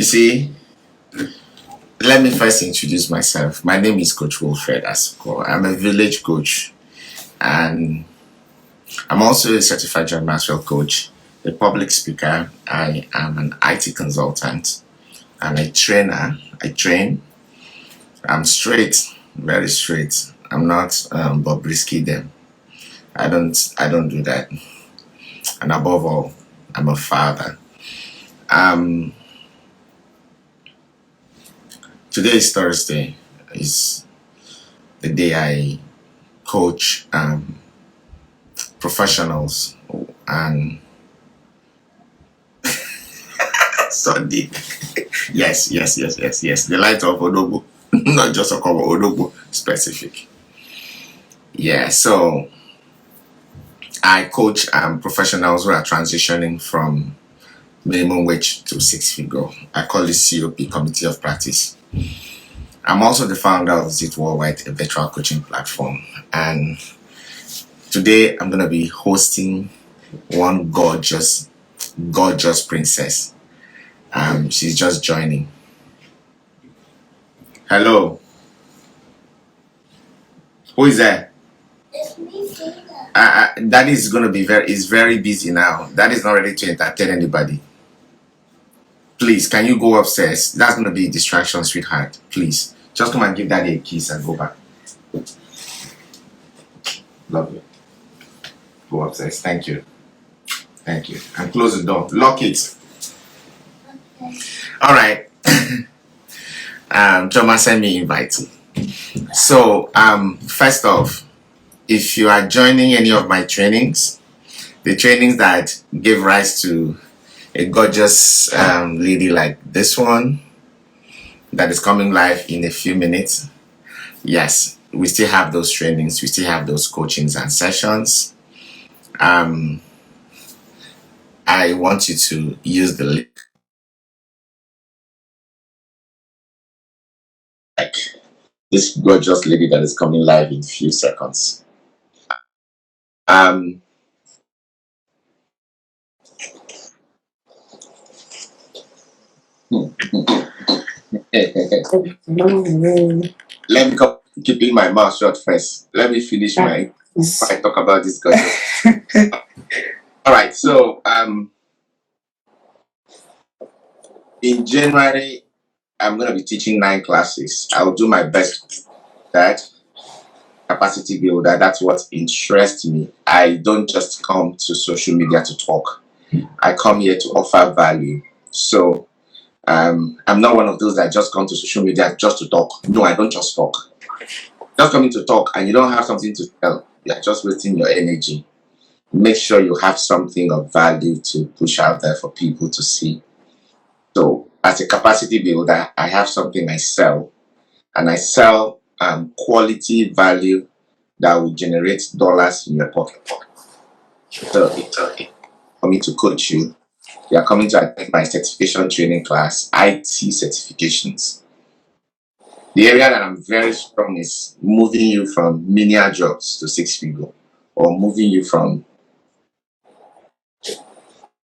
see, let me first introduce myself. My name is Coach Wilfred Asuko. I'm a village coach, and I'm also a certified John Maxwell coach, a public speaker. I am an IT consultant and a trainer. I train. I'm straight, very straight. I'm not Bobrisky them. I don't do that. And above all, I'm a father. Um, Today is Thursday. Is the day I coach professionals and Sunday. yes. The light of Odobo, not just a cover Odobo specific. Yeah, so I coach professionals who are transitioning from minimum wage to six-figure. I call it COP, Committee of Practice. I'm also the founder of Zit Worldwide, a virtual coaching platform. And today I'm going to be hosting one gorgeous princess. She's just joining. Hello. Who is there? Daddy is going to be very busy now. Daddy is not ready to entertain anybody. Please, can you go upstairs? That's going to be a distraction, sweetheart. Please, just come and give Daddy a kiss and go back. Love you. Go upstairs. Thank you. And close the door. Lock it. Okay. All right. Joma sent me invite. So, first off, if you are joining any of my trainings, the trainings that gave rise to a gorgeous lady like this one that is coming live in a few minutes, yes, we still have those trainings, we still have those coachings and sessions. I want you to use the link. Like this gorgeous lady that is coming live in a few seconds. Let me keeping my mouth shut first. Let me finish I talk about this gorgeous. All right, so in January, I'm going to be teaching 9 classes. I'll do my best. That capacity builder, that's what interests me. I don't just come to social media to talk. I come here to offer value. So I'm not one of those that just come to social media just to talk. No, I don't just talk. Just coming to talk and you don't have something to tell. You're just wasting your energy. Make sure you have something of value to push out there for people to see. So as a capacity builder, I have something I sell, and I sell quality value that will generate dollars in your pocket. So for me to coach you, you are coming to attend my certification training class, IT certifications. The area that I'm very strong is moving you from menial jobs to six-figure, or moving you from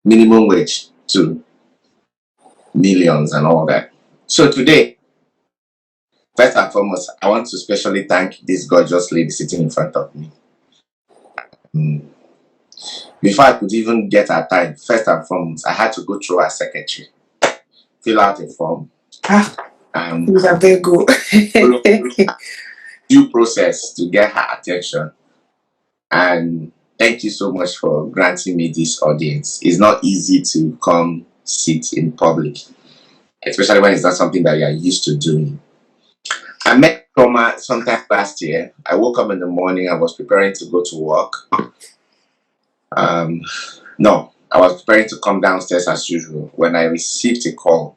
minimum wage to millions and all that. So today, first and foremost, I want to specially thank this gorgeous lady sitting in front of me. Before I could even get her time, first and foremost, I had to go through her secretary, fill out a form, due process to get her attention. And thank you so much for granting me this audience. It's not easy to come sit in public, especially when it's not something that you are used to doing. I met Toma sometime last year. I woke up in the morning. I was preparing to go to work. No, I was preparing to come downstairs as usual when I received a call.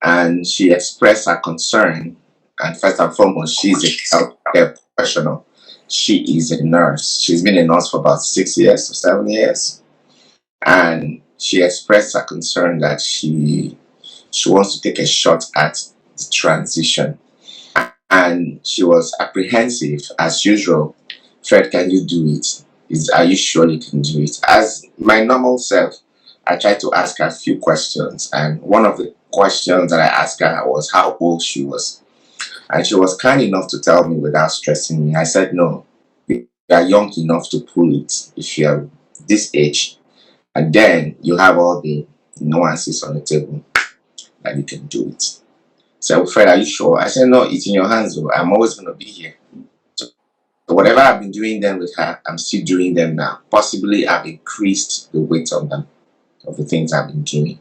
And she expressed her concern. And first and foremost, she's a healthcare professional. She is a nurse. She's been a nurse for about 6 years or 7 years. And she expressed her concern that she wants to take a shot at the transition. And she was apprehensive as usual. Fred, can you do it? Are you sure you can do it? As my normal self, I tried to ask her a few questions, and one of the questions that I asked her was how old she was. And she was kind enough to tell me without stressing me. I said, no, you are young enough to pull it if you're this age. And then you have all the nuances on the table that you can do it. So, Fred, are you sure? I said, no, it's in your hands, though. I'm always going to be here. So whatever I've been doing then with her, I'm still doing them now. Possibly I've increased the weight of them, of the things I've been doing.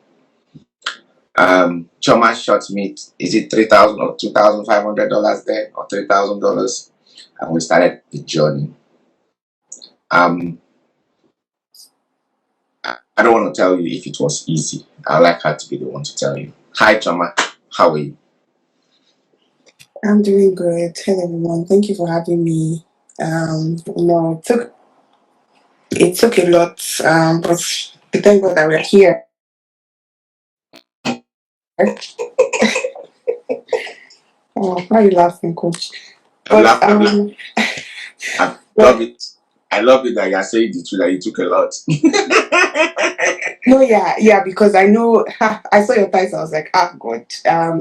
Choma shot me, is it $3,000 or $2,500 there, or $3,000? And we started the journey. I don't want to tell you if it was easy. I'd like her to be the one to tell you. Hi, Choma. How are you? I'm doing good. Hello, everyone. Thank you for having me. It took a lot, but thank God that we're here. Why are you laughing, Coach? I'm But laughing. I love but it. I love it that you're saying the truth, that you took a lot. no, yeah, because I know I saw your title. I was like, God.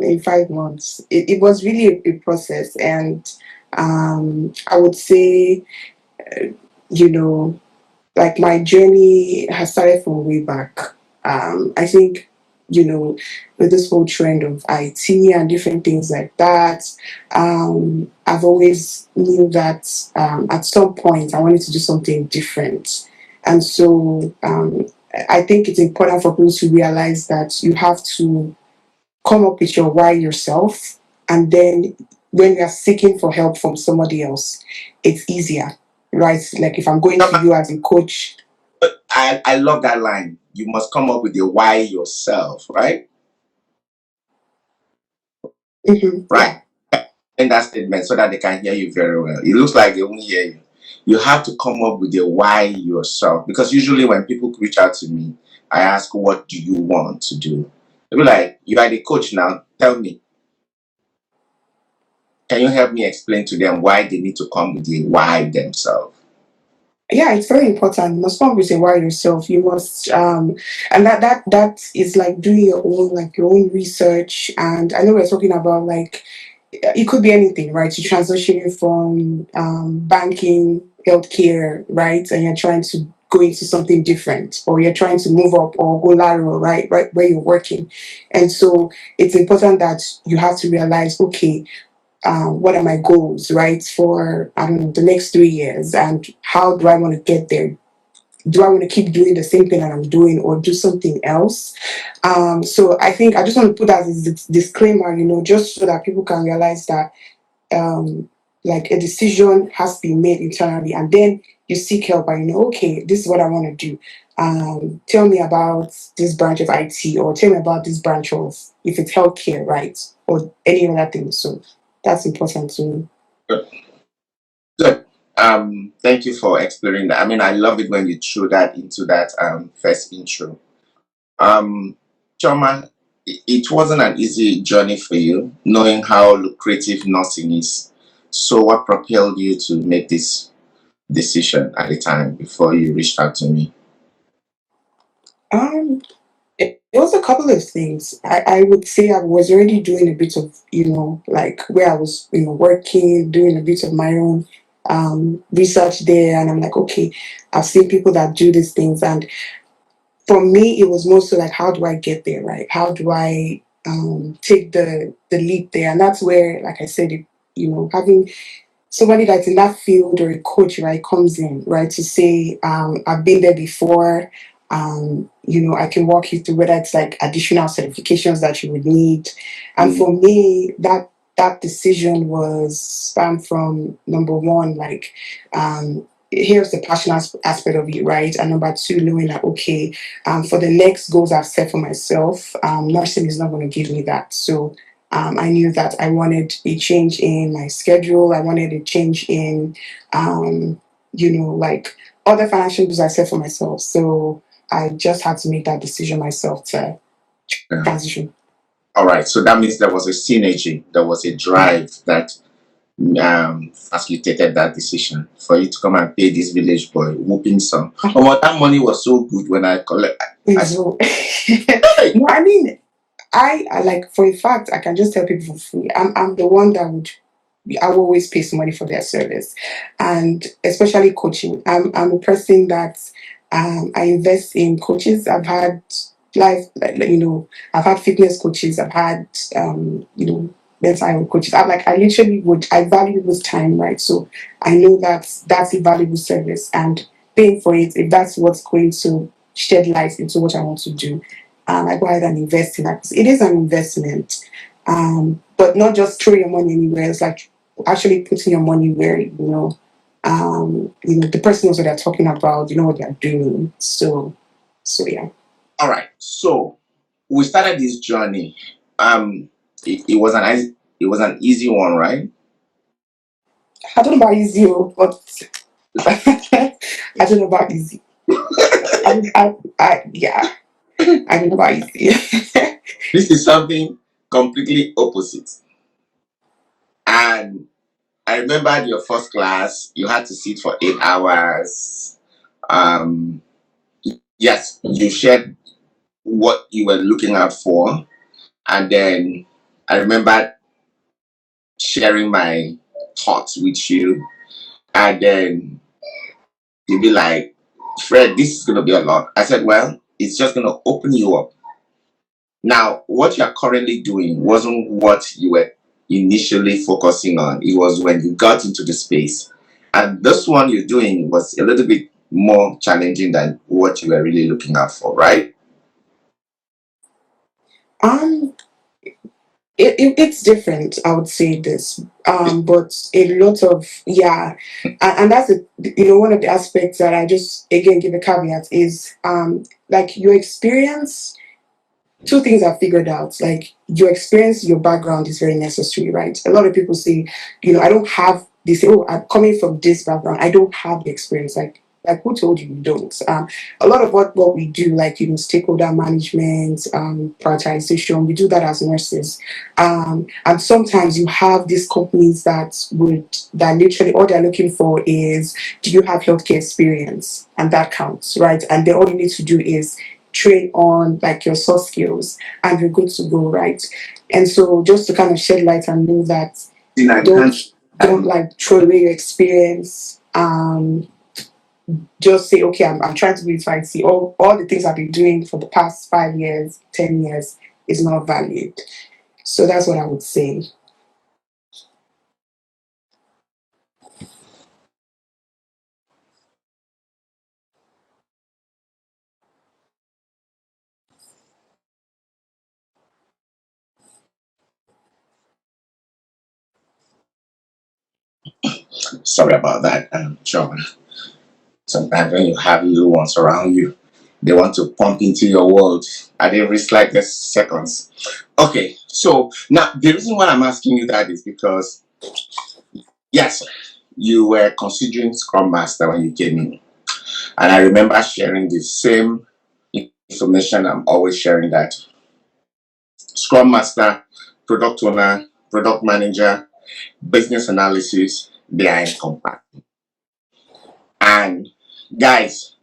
In 5 months, it was really a process, and I would say, you know, like my journey has started from way back. I think, with this whole trend of IT and different things like that, I've always knew that at some point I wanted to do something different. And so I think it's important for people to realize that you have to come up with your why yourself. And then when you're seeking for help from somebody else, it's easier, right? Like if I'm going to you as a coach. I love that line. You must come up with your why yourself, right? Right. Yeah. In that statement so that they can hear you very well. It looks like they won't hear you. You have to come up with your why yourself. Because usually when people reach out to me, I ask, what do you want to do? They'll be like, you are the coach now. Tell me. Can you help me explain to them why they need to come with the why themselves? Yeah, it's very important. You must come up with a why yourself. You must and that is like doing your own research. And I know we're talking about like it could be anything, right? You're transitioning from banking, healthcare, right? And you're trying to go into something different, or you're trying to move up or go lateral, right where you're working. And so it's important that you have to realize, okay, what are my goals, right, for I don't know the next 3 years, and how do I want to get there? Do I want to keep doing the same thing that I'm doing, or do something else? So I think I just want to put that as a disclaimer, just so that people can realize that um, like a decision has to be made internally, and then you seek help and okay, this is what I want to do. Tell me about this branch of IT, or tell me about this branch of, if it's healthcare, right, or any other thing. So that's important to me. Good. Good. Thank you for explaining that. I mean, I love it when you threw that into that first intro. Um, Choma, it wasn't an easy journey for you, knowing how lucrative nursing is. So, what propelled you to make this decision at the time before you reached out to me? Um, it was a couple of things. I would say I was already doing a bit of, like where I was, working, doing a bit of my own research there. And I'm like, okay, I've seen people that do these things. And for me, it was mostly like, how do I get there, right? How do I take the leap there? And that's where, like I said, having somebody that's in that field, or a coach, right, comes in, right, to say, I've been there before. I can walk you through whether it's like additional certifications that you would need. And for me, that decision was spanned from, number one, like, here's the passion aspect of it, right? And number two, knowing that, okay, for the next goals I've set for myself, nursing is not going to give me that. So I knew that I wanted a change in my schedule. I wanted a change in, like other financial goals I set for myself. So I just had to make that decision myself to Yeah. transition. All right. So that means there was a synergy, there was a Yeah. drive that facilitated that decision for you to come and pay this village boy whooping sum. Oh, that money was so good when I collect. So, no, I mean, I like for a fact I can just tell people for free. I'm the one that would I will always pay some money for their service, and especially coaching. I'm a person that I invest in coaches. I've had I've had fitness coaches. I've had mental health coaches. I literally would I value people's time, right? So I know that that's a valuable service, and paying for it if that's what's going to shed light into what I want to do. I go ahead and invest in that. It is an investment, but not just throw your money anywhere. It's like actually putting your money where the person knows what they're talking about. You know what they're doing. So yeah. All right. So we started this journey. It was it was an easy one, right? I don't know about easy, but I don't know about easy. Yeah, I don't know about easy. This is something completely opposite. And I remember your first class, you had to sit for 8 hours. Um, yes, you shared what you were looking out for. And then I remember sharing my thoughts with you. And then you'd be like, Fred, this is going to be a lot. I said, well, it's just going to open you up. Now, what you're currently doing wasn't what you were initially focusing on. It was when you got into the space. And this one you're doing was a little bit more challenging than what you were really looking out for, right? um, it's different. I would say this, but a lot of yeah, and that's one of the aspects that I just again give a caveat is like your experience. Two things I've figured out, like your experience, your background is very necessary, right? A lot of people say, I don't have, they say, oh, I'm coming from this background. I don't have the experience. Like who told you you don't? A lot of what we do, like, stakeholder management, prioritization, we do that as nurses. And sometimes you have these companies that literally all they're looking for is, do you have healthcare experience? And that counts, right? And then all you need to do is train on like your soft skills and you're good to go, right? And so just to kind of shed light and know that don't don't like throw away your experience. Just say, okay, I'm trying to be fine. See, all the things I've been doing for the past 5 years, 10 years is not valued. So that's what I would say. Sorry about that, John. Sometimes when you have little ones around you, they want to pump into your world at every slightest seconds. Okay, so now the reason why I'm asking you that is because, yes, you were considering Scrum Master when you came in. And I remember sharing the same information I'm always sharing, that Scrum Master, Product Owner, Product Manager, Business Analysis, they are encompassed. And guys,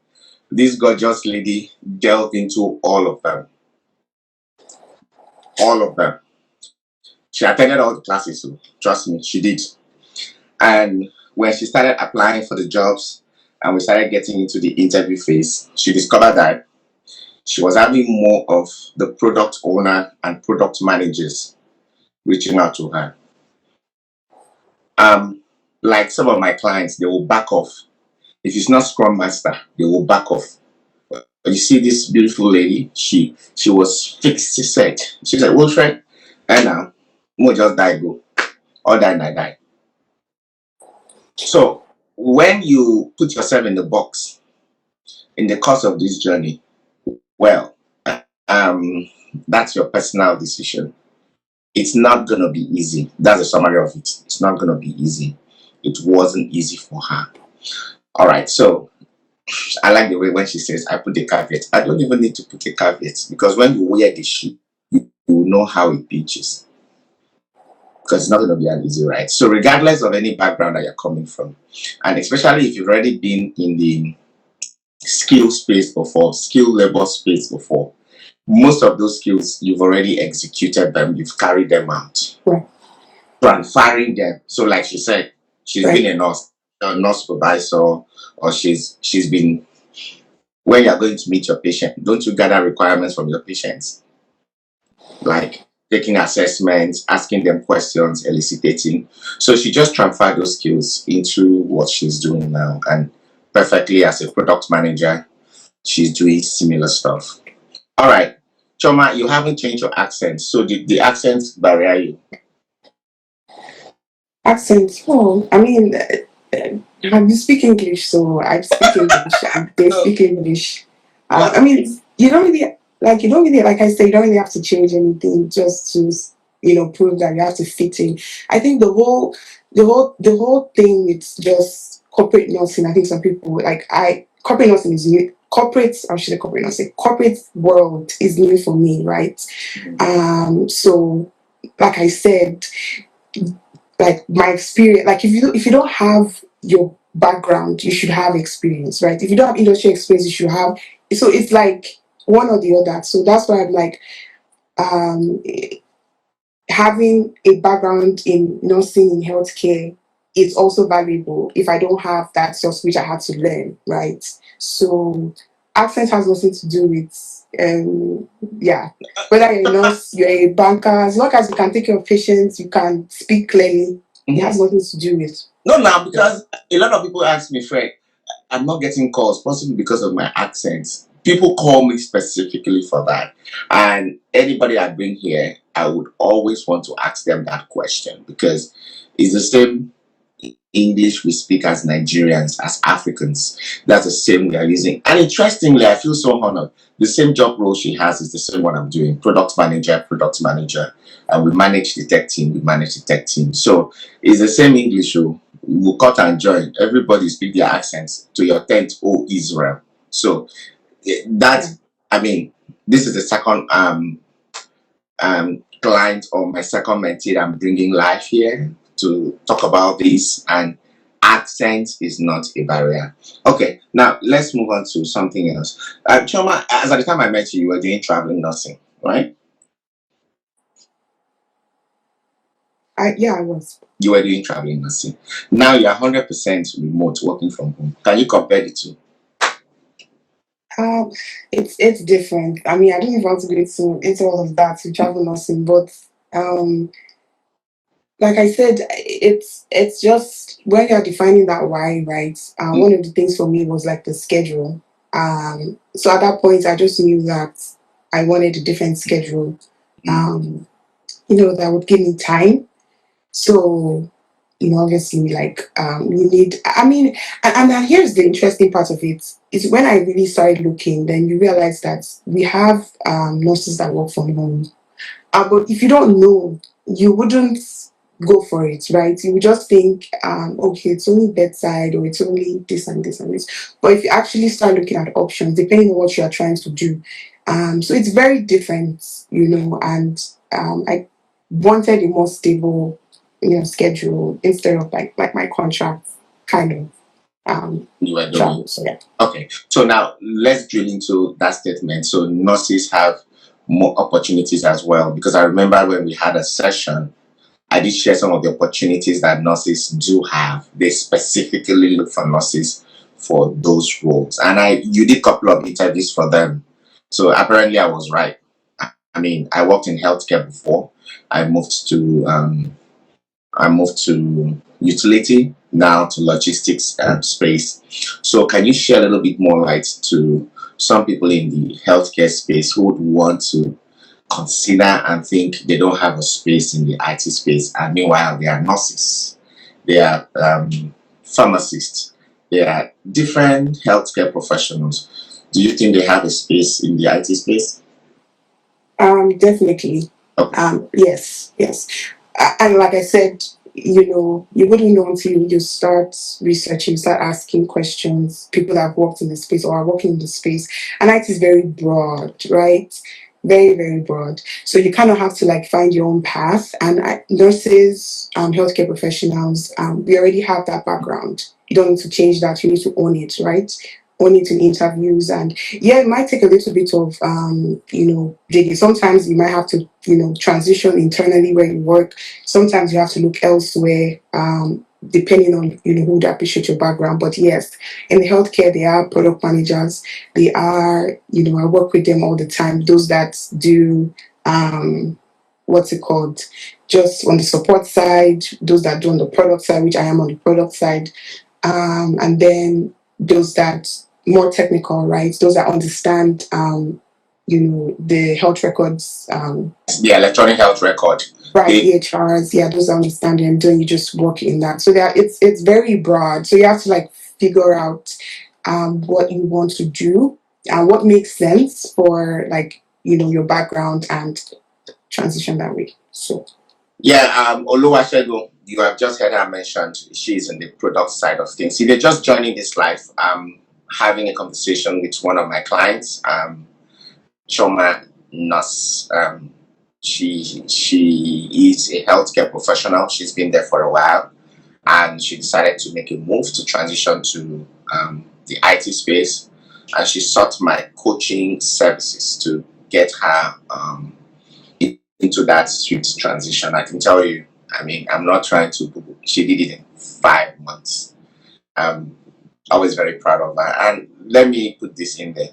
this gorgeous lady delved into all of them. All of them. She attended all the classes, so trust me, she did. And when she started applying for the jobs and we started getting into the interview phase, she discovered that she was having more of the product owner and product managers reaching out to her. Like some of my clients, they will back off. If it's not Scrum Master, they will back off. But you see this beautiful lady, she was fixed, she said. She said, Wilfred, and now, more just die go. Or die, die, die. So when you put yourself in the box in the course of this journey, well, um, that's your personal decision. It's not going to be easy. That's the summary of it. It's not going to be easy. It wasn't easy for her. All right. So I like the way when she says, I put a caveat. I don't even need to put a caveat because when you wear the shoe, you know how it pitches. because it's not going to be an easy ride. So regardless of any background that you're coming from, and especially if you've already been in the skill space before, skill labor space before, most of those skills you've already executed them, you've carried them out, Right. transferring them. So like she said, she's been Right. a nurse supervisor, or she's been, when you're going to meet your patient, don't you gather requirements from your patients? Like taking assessments, asking them questions, eliciting. So she just transferred those skills into what she's doing now. And perfectly, as a product manager, she's doing similar stuff. All right. Choma, you haven't changed your accent. So did the accent barrier you? Accent. Oh, I mean, you speak English, so I speak English, and they No. speak English. I What? mean, you don't really, like I say, you don't really have to change anything just to, prove that you have to fit in. I think the whole thing, it's just corporate nursing. I think some people, corporate nursing is new. Corporate, or should I corporate nursing? Corporate world is new for me, right? So, like I said, like my experience, like if you don't have your background, you should have experience, right? If you don't have industry experience, you should have. So it's like one or the other. So that's why I'm like, um having a background in nursing, in healthcare, is also valuable if I don't have that stuff which I had to learn, right? So accent has nothing to do with, yeah, whether you're a nurse, you're a banker, as long as you can take care of patients, you can speak clearly, it has nothing to do with. No, now, because a lot of people ask me, Fred, I'm not getting calls, possibly because of my accent. People call me specifically for that. And anybody I bring here, I would always want to ask them that question, because it's the same English we speak as Nigerians, as Africans. That's the same we are using. And interestingly, I feel so honored. The same job role she has is the same one I'm doing, product manager, product manager. And we manage the tech team, we manage the tech team. So it's the same English. So we'll cut and join. Everybody speak their accents to your tent, oh Israel. So that, I mean, this is the second client, or my second mentee that I'm bringing live here to talk about this, and accent is not a barrier. Okay, now let's move on to something else. Choma, as at the time I met you, you were doing traveling nursing, right? I was. You were doing traveling nursing. Now you're 100% remote, working from home. Can you compare the two? Um, it's different. I mean, I don't even want to go into all of that to travel nursing, but um, like I said, it's just when you're defining that why, right? One of the things for me was like the schedule. So at that point, I just knew that I wanted a different schedule. Um, that would give me time. So, obviously, like, you need. I mean, and here's the interesting part of it is when I really started looking, then you realize that we have nurses that work from home, but if you don't know, you wouldn't go for it, right? You would just think, okay, it's only bedside, or it's only this and this and this. But if you actually start looking at options, depending on what you are trying to do, so it's very different, and I wanted a more stable, schedule instead of like my contract kind of You were doing. travel. So yeah. Okay, so now let's drill into that statement. So nurses have more opportunities as well, because I remember when we had a session, I did share some of the opportunities that nurses do have. They specifically look for nurses for those roles, and you did a couple of interviews for them. So apparently, I was right. I mean, I worked in healthcare before. I moved to utility, now to logistics space. So can you share a little bit more light to some people in the healthcare space who would want to consider and think they don't have a space in the IT space, and meanwhile they are nurses, they are pharmacists, they are different healthcare professionals. Do you think they have a space in the IT space? Definitely. Okay. Yes. And like I said, you wouldn't know until you start researching, start asking questions. People that have worked in the space or are working in the space, and IT is very broad, right? Very, very broad. So you kind of have to like find your own path. And nurses, healthcare professionals, we already have that background. You don't need to change that. You need to own it, right? Own it in interviews. And yeah, it might take a little bit of, digging. Sometimes you might have to, transition internally where you work. Sometimes you have to look elsewhere, depending on, who would appreciate your background. But yes, in healthcare, there are product managers. They are, I work with them all the time. Those that do, what's it called? Just on the support side, those that do on the product side, which I am on the product side. And then those that more technical, right? Those that understand, the health records, The electronic health record. right, EHRs, yeah, those that understand and then you just work in that. So that it's very broad. So you have to like figure out what you want to do and what makes sense for like your background and transition that way. So Yeah, Oluwasegun, you have just heard her mentioned she's in the product side of things. If you're just joining this live, I'm having a conversation with one of my clients, Choma Nurse. She is a healthcare professional. She's been there for a while, and she decided to make a move to transition to the IT space, and she sought my coaching services to get her into that sweet transition. I can tell you, I mean, I'm not trying to, she did it in 5 months. I was very proud of her. And let me put this in there.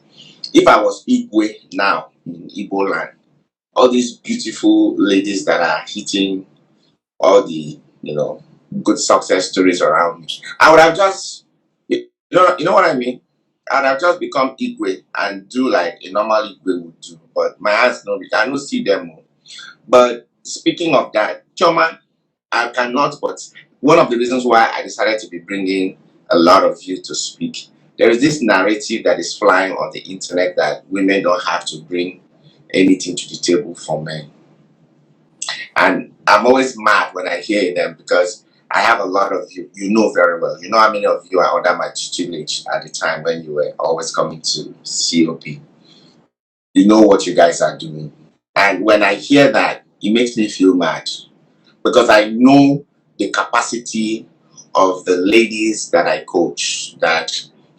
If I was Igwe now in Igbo land, all these beautiful ladies that are hitting all the, good success stories around me, I would have just, you know what I mean? I'd have just become Igwe and do like a normal Igwe would do. But my hands, no, I don't see them. But speaking of that, Choma, I cannot, but one of the reasons why I decided to be bringing a lot of you to speak, there is this narrative that is flying on the internet that women don't have to bring anything to the table for men. And I'm always mad when I hear them because I have a lot of you, very well. You know how many of you are under my tutelage at the time when you were always coming to COP. You know what you guys are doing. And when I hear that, it makes me feel mad because I know the capacity of the ladies that I coach that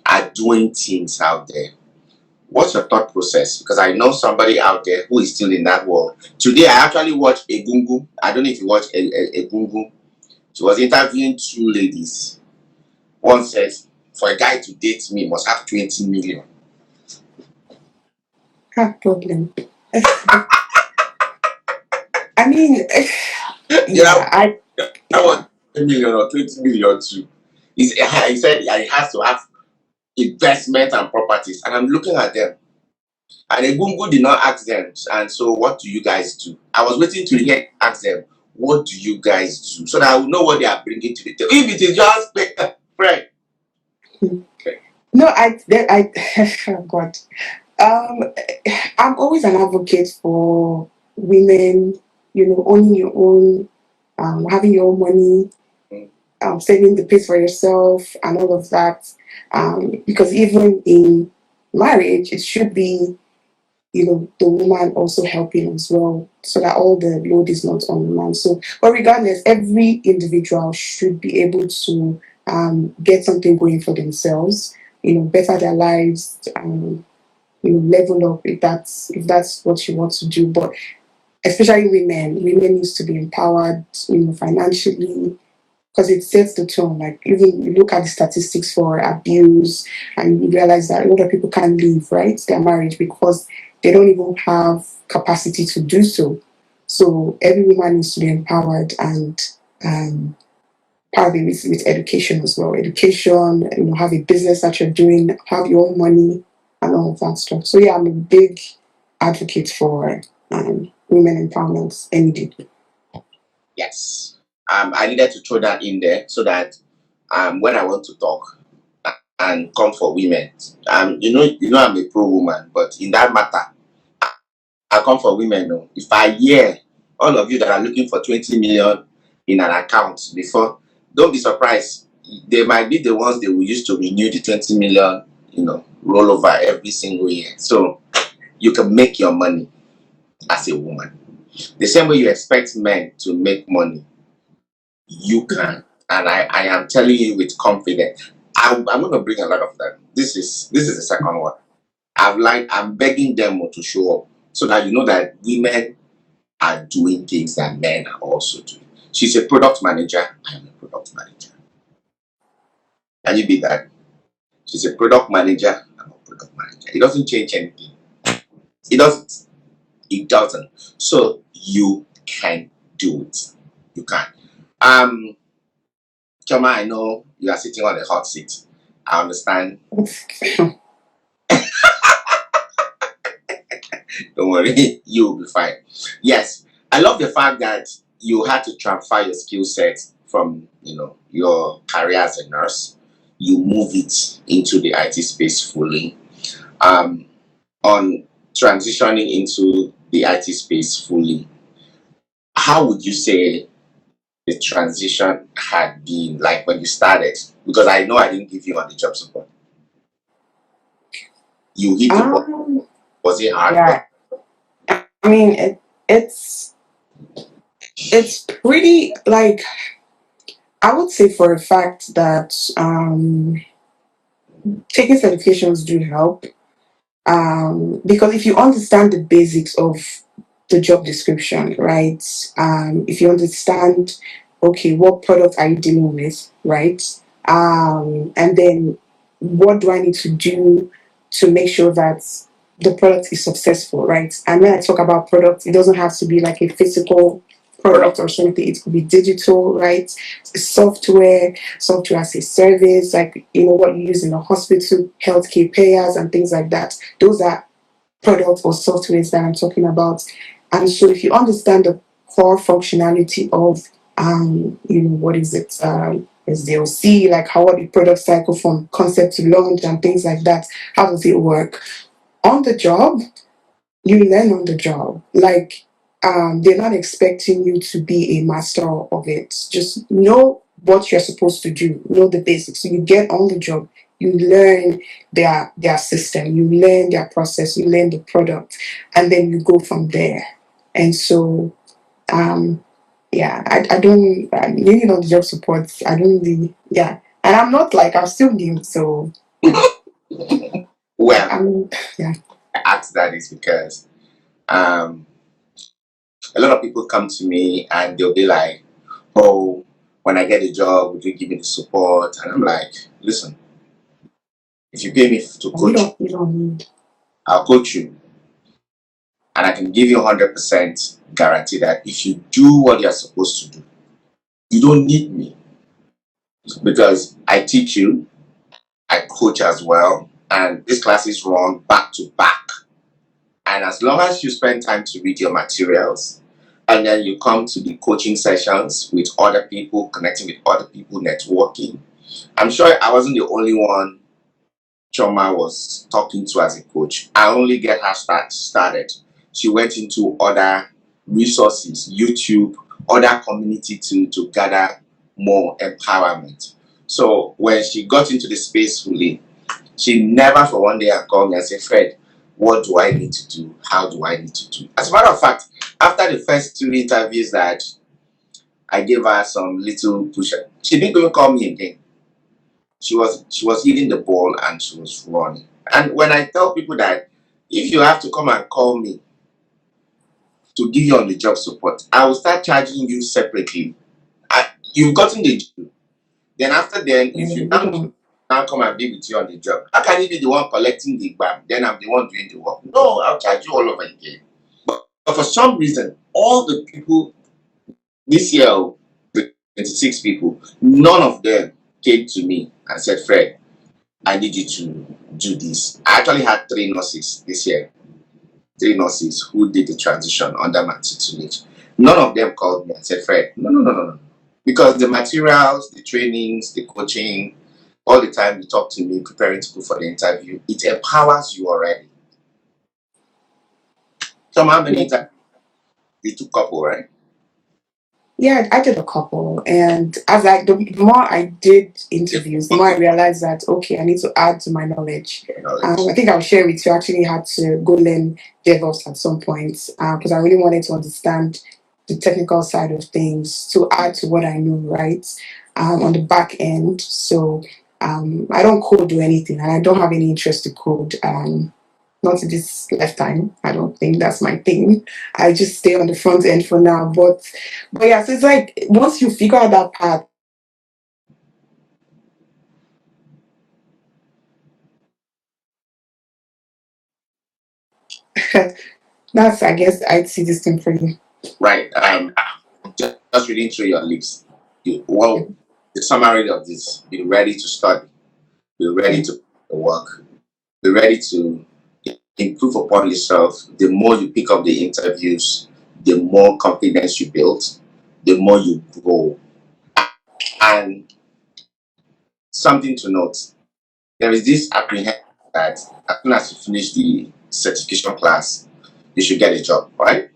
are doing things out there. What's your thought process? Because I know somebody out there who is still in that world. Today, I actually watched Egungu. I don't know if you watched Egungu. She was interviewing two ladies. One says, for a guy to date me, must have 20 million. problem. I mean, Yeah, I want 10 million or 20 million too. He said he has to have investment and properties. And I'm looking at them. And Egungu did not ask them. And so what do you guys do? I was waiting to hear ask them, what do you guys do? So that I will know what they are bringing to the table. If it is just friend. no, oh God. I'm always an advocate for women, owning your own, having your own money, saving the place for yourself, and all of that. Because even in marriage, it should be, the woman also helping as well, so that all the load is not on the man. So, but regardless, every individual should be able to get something going for themselves, better their lives. Level up if that's what you want to do. But especially women needs to be empowered, financially, because it sets the tone. Like even you look at the statistics for abuse, and you realize that a lot of people can't leave their marriage because they don't even have capacity to do so. So every woman needs to be empowered and partly with education as well. Education, have a business that you're doing, have your own money, and all of that stuff. So yeah, I'm a big advocate for women empowerment any day. Yes. I needed to throw that in there so that when I want to talk and come for women, I'm a pro woman, but in that matter, I come for women. No. If I hear all of you that are looking for 20 million in an account before, don't be surprised. They might be the ones they will use to renew the 20 million, rollover every single year. So you can make your money. as a woman. The same way you expect men to make money, you can. And I am telling you with confidence. I'm going to bring a lot of them. This is the second one. I'm begging them to show up so that you know that women are doing things that men are also doing. She's a product manager. I'm a product manager. Can you be that? She's a product manager. I'm a product manager. It doesn't change anything. It doesn't. It doesn't. So you can do it. You can. Um, Choma, I know you are sitting on the hot seat. I understand. Don't worry, you'll be fine. Yes, I love the fact that you had to transfer your skill set from your career as a nurse. You move it into the IT space fully. Um, on transitioning into the IT space fully, how would you say the transition had been like when you started? Because I know I didn't give you on the job support. You hit the ball. Was it hard? Yeah, I mean it's pretty like I would say for a fact that taking certifications do help. Because if you understand the basics of the job description, right? If you understand, okay, what product are you dealing with, right? And then what do I need to do to make sure that the product is successful, right? And when I talk about product, it doesn't have to be like a physical product or something. It could be digital, right? Software as a service, like what you use in the hospital, healthcare payers, and things like that. Those are products or softwares that I'm talking about. And so if you understand the core functionality of what is it? SDLC, like how the product cycle from concept to launch and things like that. How does it work? On the job, you learn on the job. Like they're not expecting you to be a master of it. Just know what you're supposed to do. Know the basics. So you get on the job. You learn their system. You learn their process. You learn the product, and then you go from there. And so, yeah, I don't really on the job support. I don't really, yeah, and I'm not like I'm still new, so Well, yeah. I asked that is because um, a lot of people come to me and they'll be like, "Oh, when I get a job, would you give me the support?" And I'm like, "Listen, if you pay me to You coach, don't you don't need. I'll coach you, and I can give you 100% guarantee that if you do what you're supposed to do, you don't need me because I teach you, I coach as well, and these classes run back to back. And as long as you spend time to read your materials, and then you come to the coaching sessions with other people, connecting with other people, networking. I'm sure I wasn't the only one Choma was talking to as a coach. I only get her started. She went into other resources, YouTube, other community to gather more empowerment. So when she got into the space fully, she never for one day called me and said, "Fred, what do I need to do? How do I need to do?" As a matter of fact, after the first two interviews that I gave her some little push, she didn't even call me again. She was hitting the ball and she was running. And when I tell people that if you have to come and call me to give you on the job support, I will start charging you separately. You've gotten the job. Then after then, if you You can't don't. now come and be with you on the job, how can you be the one collecting the bag? Then I'm the one doing the work. No, I'll charge you all over again. But for some reason, all the people this year, 26 people, none of them came to me and said, "Fred, I need you to do this." I actually had three nurses this year, three nurses who did the transition under my tutelage. None of them called me and said, "Fred, no, no, no, no, no." Because the materials, the trainings, the coaching, all the time you talk to me preparing to go for the interview, it empowers you already. So how many Yeah. interviews you took couple, right? Yeah, I did a couple, and as the more I did interviews, the more I realized that okay, I need to add to my knowledge. Knowledge. I think I'll share with you. I actually had to go learn DevOps at some point because I really wanted to understand the technical side of things to add to what I know, right? On the back end. So I don't code or anything, and I don't have any interest to code. Not this lifetime. I don't think that's my thing. I just stay on the front end for now. But yeah, so it's like once you figure out that path, that's I guess I'd see this thing for you. Right. Just reading through your lips. Well, the summary of this: be ready to study, be ready Yeah. to work, be ready to improve upon yourself. The more you pick up the interviews, the more confidence you build, the more you grow. And something to note: there is this apprehension that as soon as you finish the certification class, you should get a job, right?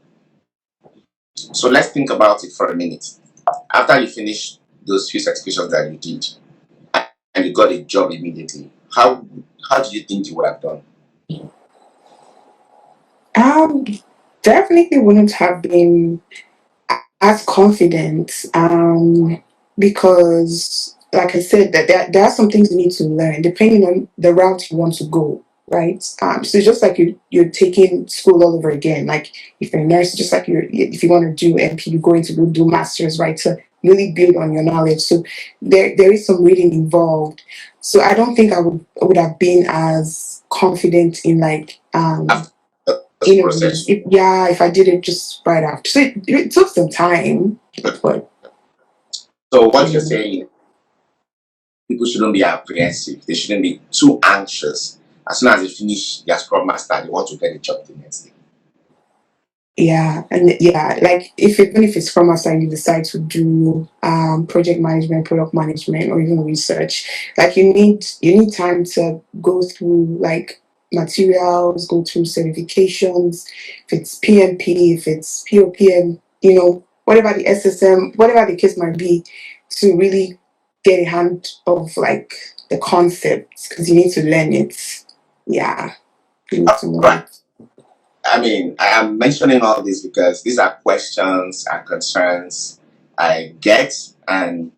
So let's think about it for a minute. After you finish those few certifications that you did and you got a job immediately, how do you think you would have done? Um, definitely wouldn't have been as confident because like I said that there are some things you need to learn depending on the route you want to go, right? So it's just like you're taking school all over again. Like if you're a nurse, just like if you want to do MP, you're going to go do masters, right? To really build on your knowledge. So there is some reading involved. So I don't think I would have been as confident in like After this interviews. process. If I did it just right after. So it took some time, but So what you're you know, saying, people shouldn't be apprehensive. They shouldn't be too anxious. As soon as they finish their Scrum Master, they want to get a job the next day. yeah, and yeah, like even if it's from us and you decide to do project management, product management, or even research, like you need time to go through like materials, go through certifications, if it's PMP, if it's POPM, whatever the SSM, whatever the case might be, to really get a hand of like the concept because you need to learn it. Yeah, you need All to learn right. it. I mean, I am mentioning all this because these are questions and concerns I get, and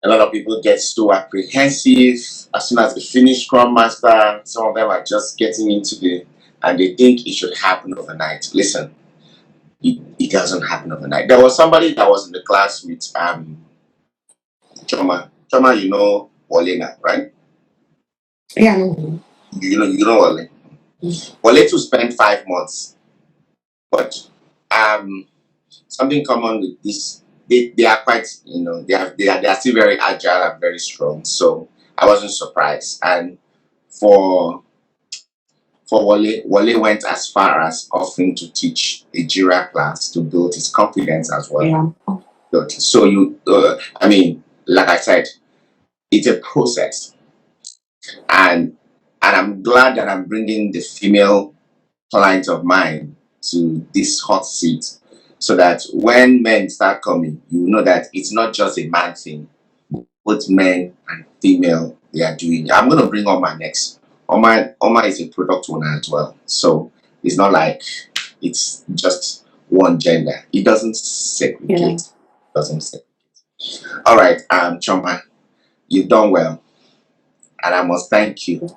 a lot of people get so apprehensive as soon as they finish Scrum Master. Some of them are just getting into and they think it should happen overnight. Listen, it doesn't happen overnight. There was somebody that was in the class with Choma. Choma, you know Olena, right? Yeah, no. You know Ole. Ole to spend 5 months, but um something common with this. They are quite, they are still very agile and very strong. So I wasn't surprised. And for Wale went as far as offering to teach a Jira class to build his confidence as well. Yeah. So I mean, like I said, it's a process, and I'm glad that I'm bringing the female client of mine to this hot seat, so that when men start coming, you know that it's not just a man thing. Both men and female, they are doing it. I'm going to bring Oma next. Oma is a product owner as well. So it's not like it's just one gender. It doesn't Yeah. segregate. Doesn't segregate. All right, Choma, you've done well, and I must thank you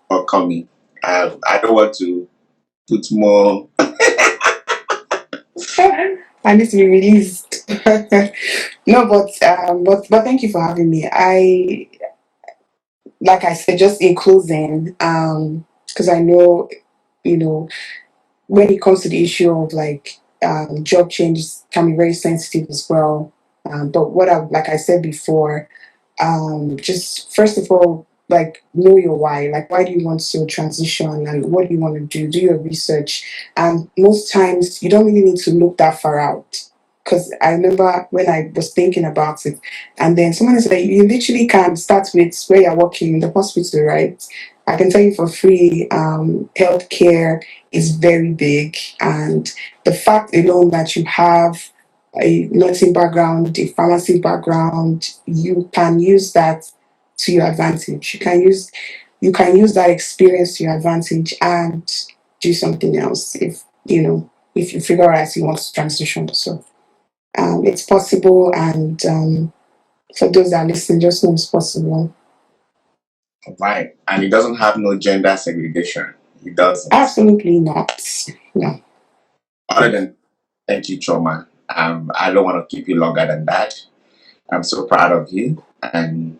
for coming. I don't want to put more. I need to be released. No, but thank you for having me. I like I said, just in closing, because I know, you know, when it comes to the issue of like job changes can be very sensitive as well. But like I said before, just first of all, like know your why. Like, why do you want to transition and what do you want to do? Do your research. And most times, you don't really need to look that far out. Because I remember when I was thinking about it, and then someone said, you literally can start with where you're working in the hospital, right? I can tell you for free, healthcare is very big. And the fact alone that you have a nursing background, a pharmacy background, you can use that to your advantage. You can use that experience to your advantage and do something else if you figure out you want to transition. So it's possible, and for those that listen, just know it's possible. Right. And it doesn't have no gender segregation. It doesn't. Absolutely not. No. Other than thank you, Trauma. I don't want to keep you longer than that. I'm so proud of you. And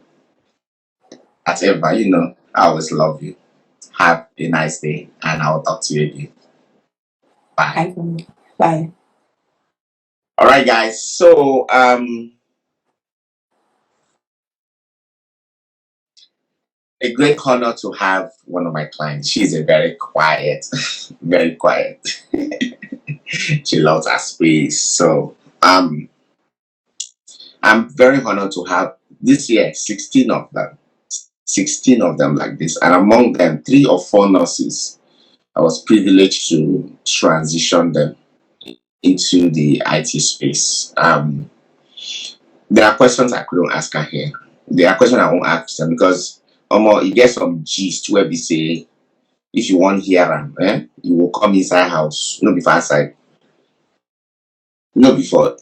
as ever, I always love you. Have a nice day, and I'll talk to you again. Bye. Bye. All right, guys. So, a great honor to have one of my clients. She's a very quiet, very quiet. She loves her space. So, I'm very honored to have this year 16 of them. 16 of them like this, and among them, 3 or 4 nurses. I was privileged to transition them into the IT space. There are questions I couldn't ask her here. There are questions I won't ask them because you get some gist where we say if you want hear them, you will come inside house, no before outside, no before,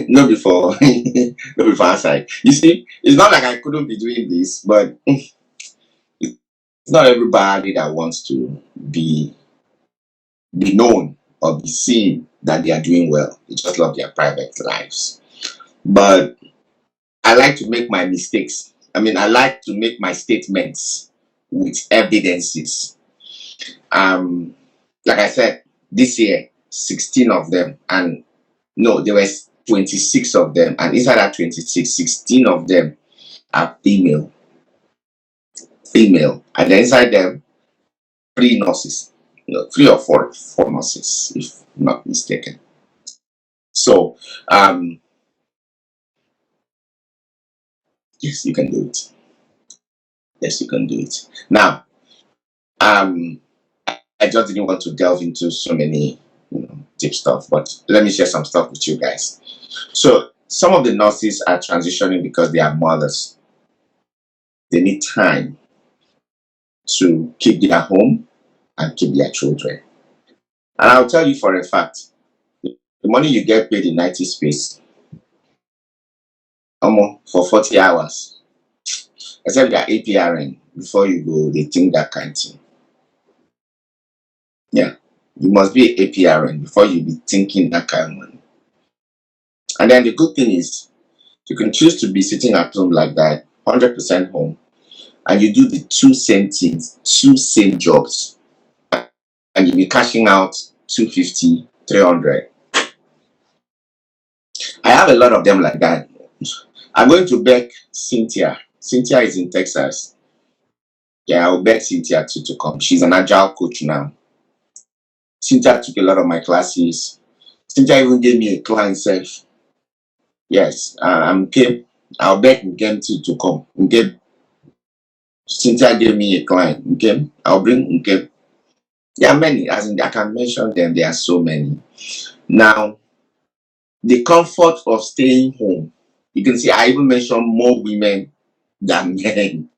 no before, no before outside. You see, it's not like I couldn't be doing this, but it's not everybody that wants to be known or be seen that they are doing well. They just love their private lives. But I like to make my mistakes. I like to make my statements with evidences. Like I said, this year, 16 of them, and no, there were 26 of them, and inside that 26, 16 of them are female. Female. And then inside them, 3 nurses. 3 or 4 nurses, if not mistaken. So, yes, you can do it. Yes, you can do it. Now, I just didn't want to delve into so many, deep stuff, but let me share some stuff with you guys. So, some of the nurses are transitioning because they are mothers. They need time to keep their home and keep their children. And I'll tell you for a fact, the money you get paid in IT space, for 40 hours, except they're APRN, before you go, they think that kind of thing. Yeah, you must be APRN before you be thinking that kind of money. And then the good thing is, you can choose to be sitting at home like that, 100% home, and you do the 2 same things, 2 same jobs, and you'll be cashing out 250, 300. I have a lot of them like that. I'm going to beg Cynthia. Cynthia is in Texas. Yeah, I'll beg Cynthia to come. She's an agile coach now. Cynthia took a lot of my classes. Cynthia even gave me a client self. Yes, I'll beg Nkem to come. Nkem. Cynthia gave me a client. Nkem. I'll bring Nkem. There are many, as in I can mention them. There are so many. Now, the comfort of staying home. You can see I even mentioned more women than men.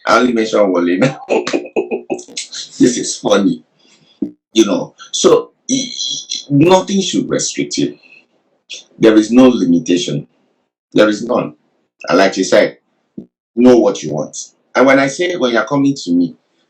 I only mentioned Wale now. This is funny, So nothing should restrict you. There is no limitation. There is none. And like you said, know what you want. And when you're coming to me,